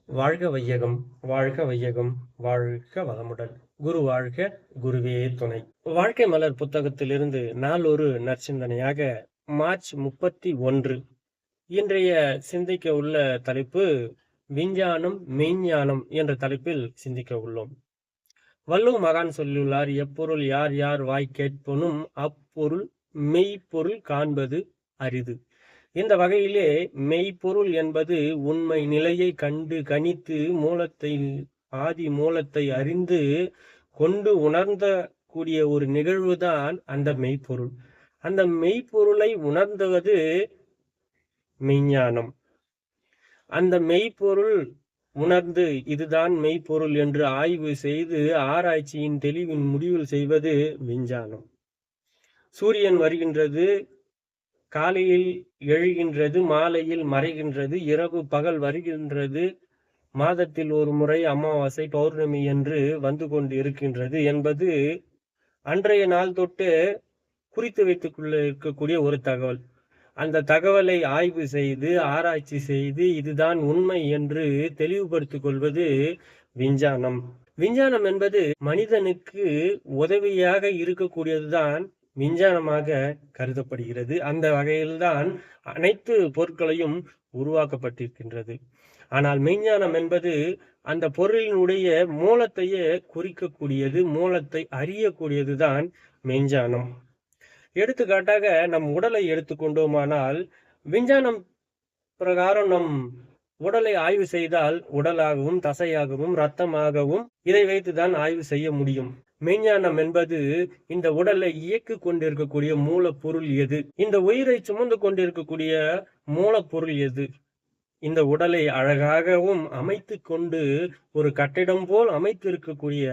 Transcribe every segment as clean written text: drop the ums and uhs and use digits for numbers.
வாழ்க வையகம், வாழ்க வையகம், வாழ்க வளமுடன். குரு வாழ்க, குருவே துணை. வாழ்க்கை மலர் புத்தகத்திலிருந்து நாள் ஒரு நற்சிந்தனையாக மார்ச் 31 இன்றைய சிந்திக்க உள்ள தலைப்பு விஞ்ஞானம் மெய்ஞானம் என்ற தலைப்பில் சிந்திக்க உள்ளோம். வள்ளுவ மகான் சொல்லியுள்ளார், எப்பொருள் யார் யார் வாய் கேட்பனும் அப்பொருள் மெய்ப்பொருள் காண்பது அரிது. இந்த வகையிலே மெய்ப்பொருள் என்பது உண்மை நிலையை கண்டு கணித்து ஆதி மூலத்தை அறிந்து கொண்டு உணர்ந்த கூடிய ஒரு நிகழ்வுதான் அந்த மெய்ப்பொருள். அந்த மெய்ப்பொருளை உணர்ந்துவது மெய்ஞானம். அந்த மெய்ப்பொருள் உணர்ந்து இதுதான் மெய்ப்பொருள் என்று ஆய்வு செய்து ஆராய்ச்சியின் தெளிவின் முடிவில் செய்வது விஞ்ஞானம். சூரியன் வருகின்றது, காலையில் எழுகின்றது, மாலையில் மறைகின்றது, இரவு பகல் வருகின்றது, மாதத்தில் ஒரு முறை அமாவாசை பௌர்ணமி என்று வந்து கொண்டு இருக்கின்றது என்பது அன்றைய நாள் தொட்டு குறித்து வைத்துக்கொள்ள இருக்கக்கூடிய ஒரு தகவல். அந்த தகவலை ஆய்வு செய்து ஆராய்ச்சி செய்து இதுதான் உண்மை என்று தெளிவுபடுத்திக் கொள்வது விஞ்ஞானம். விஞ்ஞானம் என்பது மனிதனுக்கு உதவியாக இருக்கக்கூடியதுதான் விஞ்ஞானமாக கருதப்படுகிறது. அந்த வகையில்தான் அனைத்து பொருட்களையும் உருவாக்கப்பட்டிருக்கின்றது. ஆனால் மெய்ஞானம் என்பது அந்த பொருளினுடைய மூலத்தையே குறிக்கக்கூடியது, மூலத்தை அறியக்கூடியதுதான் மெய்ஞானம். எடுத்துக்காட்டாக நம் உடலை எடுத்துக்கொண்டோமானால் விஞ்ஞானம் பிரகாரம் நம் உடலை ஆய்வு செய்தால் உடலாகவும் தசையாகவும் இரத்தமாகவும் இதை வைத்துதான் ஆய்வு செய்ய முடியும். மெய்ஞானம் என்பது இந்த உடலை இயக்கி கொண்டிருக்கக்கூடிய மூலப்பொருள் எது, இந்த உயிரை சுமந்து கொண்டிருக்கக்கூடிய மூலப்பொருள் எது, இந்த உடலை அழகாகவும் அமைத்து கொண்டு ஒரு கட்டிடம் போல் அமைத்திருக்கக்கூடிய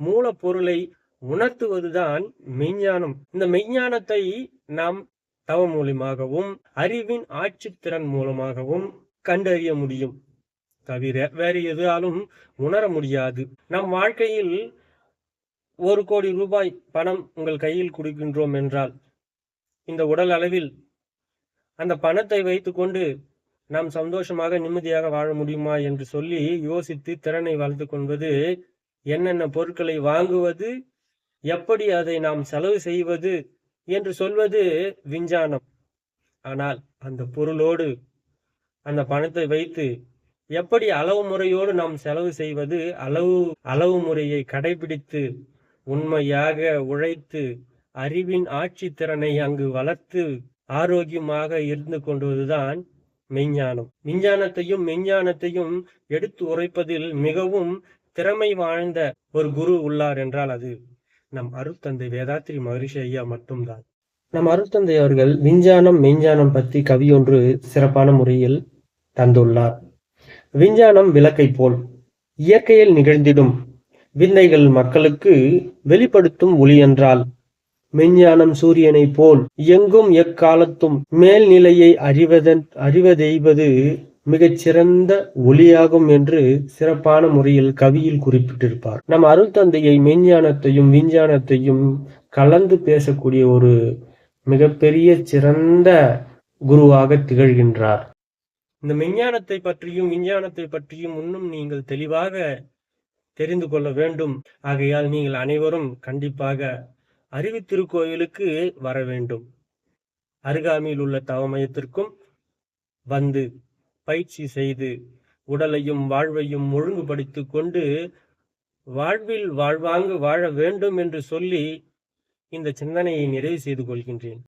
மூலப்பொருளை உணர்த்துவதுதான் மெய்ஞானம். இந்த மெய்ஞானத்தை நாம் தவ மூலமாகவும் அறிவின் ஆட்சித்திறன் மூலமாகவும் கண்டறிய முடியும். தவிர வேறு எதாலும் உணர முடியாது. நம் வாழ்க்கையில் 1 கோடி ரூபாய் பணம் உங்கள் கையில் கொடுக்கின்றோம் என்றால் இந்த உடல் அளவில் அந்த பணத்தை வைத்துக்கொண்டு நாம் சந்தோஷமாக நிம்மதியாக வாழ முடியுமா என்று சொல்லி யோசித்து திறனை வளர்த்து கொள்வது, என்னென்ன பொருட்களை வாங்குவது, எப்படி அதை நாம் செலவு செய்வது என்று சொல்வது விஞ்ஞானம். ஆனால் அந்த பொருளோடு அந்த பணத்தை வைத்து எப்படி அளவு முறையோடு நாம் செலவு செய்வது, அளவு முறையை கடைபிடித்து உண்மையாக உழைத்து அறிவின் ஆட்சி திறனை அங்கு வளர்த்து ஆரோக்கியமாக இருந்து கொண்டுவதுதான் மெய்ஞானம். விஞ்ஞானத்தையும் மெய்ஞானத்தையும் எடுத்து உரைப்பதில் மிகவும் திறமை வாழ்ந்த ஒரு குரு உள்ளார் என்றால் அது நம் அருட்தந்தை வேதாத்ரி மகரிஷி ஐயா மட்டும்தான். நம் அருட்தந்தை அவர்கள் விஞ்ஞானம் மெய்ஞானம் பற்றி கவியொன்று சிறப்பான முறையில் தந்துள்ளார். விஞ்ஞானம் விளக்கை போல் இயற்கையில் நிகழ்ந்திடும் விந்தைகள் மக்களுக்கு வெளிப்படுத்தும் ஒளி என்றால், மெய்ஞானம் சூரியனை போல் எங்கும் எக்காலத்தும் மேல்நிலையை அறிவதெய்வது மிகச் சிறந்த ஒளியாகும் என்று சிறப்பான முறையில் கவியில் குறிப்பிட்டிருப்பார். நம் அருட்தந்தையை மெய்ஞானத்தையும் விஞ்ஞானத்தையும் கலந்து பேசக்கூடிய ஒரு மிகப்பெரிய சிறந்த குருவாக திகழ்கின்றார். இந்த மெய்ஞானத்தை பற்றியும் விஞ்ஞானத்தை பற்றியும் இன்னும் நீங்கள் தெளிவாக தெரிந்து கொள்ள வேண்டும். ஆகையால் நீங்கள் அனைவரும் கண்டிப்பாக அறிவுத்திருக்கோயிலுக்கு வர வேண்டும். அருகாமையில் உள்ள தவமயத்திற்கும் வந்து பயிற்சி செய்து உடலையும் வாழ்வையும் ஒழுங்குபடுத்திக் கொண்டு வாழ்வில் வாழ்வாங்கு வாழ வேண்டும் என்று சொல்லி இந்த சிந்தனையை நிறைவு செய்து கொள்கின்றேன்.